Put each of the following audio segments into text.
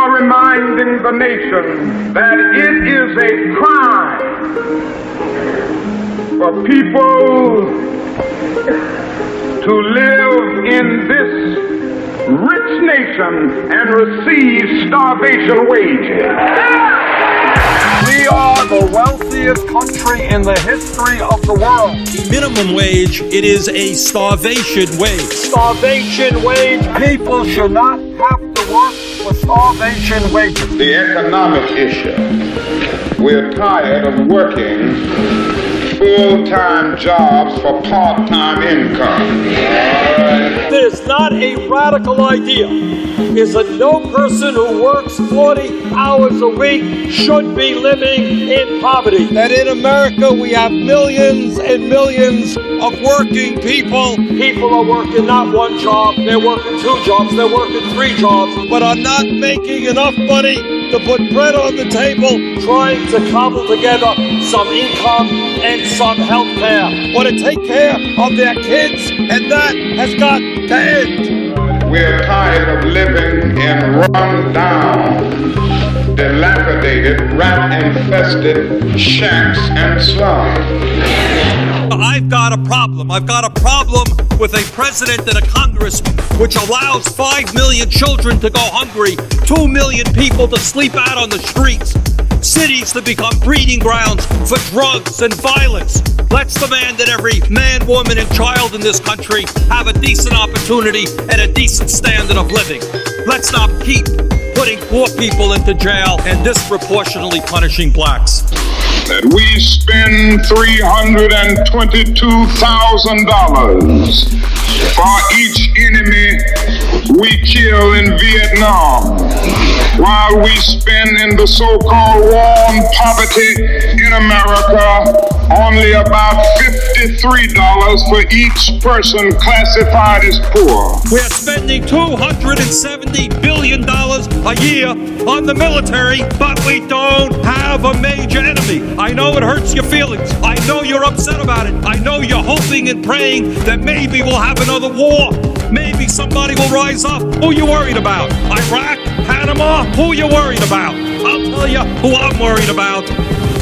are reminding the nation that it is a crime for people to live in this rich nation and receive starvation wages. We are the wealthiest country in the history of the world. Minimum wage, it is a starvation wage. Starvation wage. People should not have to work for starvation wages. The economic issue. We're tired of working full-time jobs for part-time income. It is not a radical idea, is that no person who works 40 hours a week should be living in poverty. That in America we have millions and millions of working people. People are working not one job, they're working two jobs, they're working three jobs, but are not making enough money to put bread on the table, trying to cobble together some income and some health care, or to take care of their kids, and that has got to end. We're tired of living in run-down, dilapidated, rat-infested shacks and slums. I've got a problem. I've got a problem with a president and a Congress which allows 5 million children to go hungry, 2 million people to sleep out on the streets, cities to become breeding grounds for drugs and violence. Let's demand that every man, woman, and child in this country have a decent opportunity and a decent standard of living. Let's not keep putting poor people into jail and disproportionately punishing blacks. That we spend $322,000 for each enemy we kill in Vietnam, while we spend in the so-called war on poverty in America only about $53 for each person classified as poor. We're spending $270 billion a year on the military, but we don't have a major enemy. I know it hurts your feelings. I know you're upset about it. I know you're hoping and praying that maybe we'll have another war. Maybe somebody will rise up. Who you worried about? Iraq? Panama? Who you worried about? I'll tell you who I'm worried about.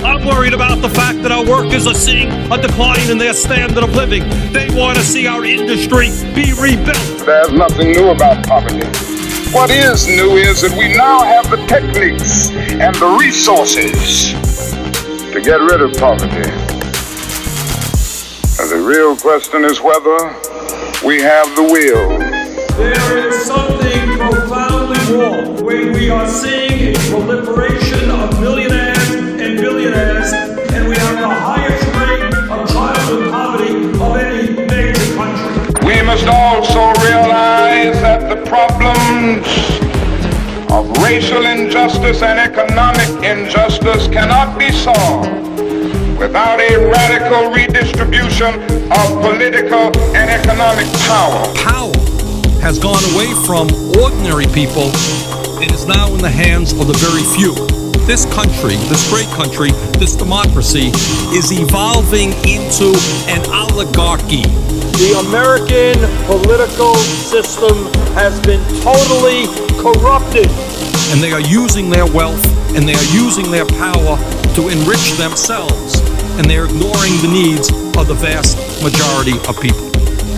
I'm worried about the fact that our workers are seeing a decline in their standard of living. They want to see our industry be rebuilt. There's nothing new about poverty. What is new is that we now have the techniques and the resources to get rid of poverty. And the real question is whether we have the will. There is something profoundly wrong when we are seeing a proliferation of millionaires and billionaires, and we have the highest rate of childhood poverty of any major country. We must also realize that the problems of racial injustice and economic injustice cannot be solved without a radical redistribution of political and economic power. Power has gone away from ordinary people and is now in the hands of the very few. This country, this great country, this democracy is evolving into an oligarchy. The American political system has been totally corrupted. And they are using their wealth and they are using their power to enrich themselves. And they're ignoring the needs of the vast majority of people.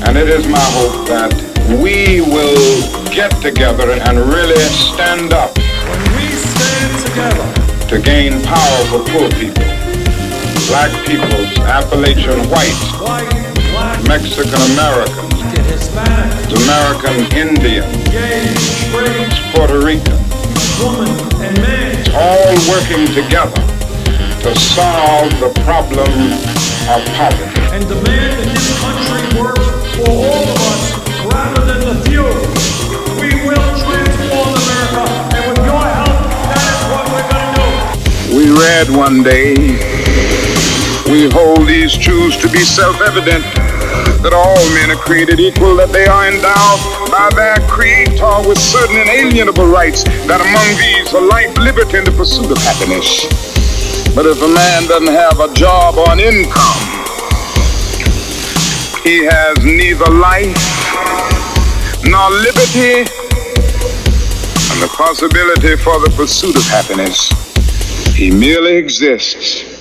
And it is my hope that we will get together and really stand up. When we stand together to gain power for poor people, black peoples, Appalachian whites, white, black, Mexican Americans, Hispanic, American Indians, gay, straight, Puerto Ricans, woman, and man, all working together to solve the problem of poverty. And demand that this country work for all of us rather than the few. We will transform America, and with your help, that is what we're going to do. We read one day, we hold these truths to be self-evident, that all men are created equal, that they are endowed by their Creator with certain inalienable rights, that among these are life, liberty, and the pursuit of happiness. But if a man doesn't have a job or an income, he has neither life, nor liberty, the possibility for the pursuit of happiness. He merely exists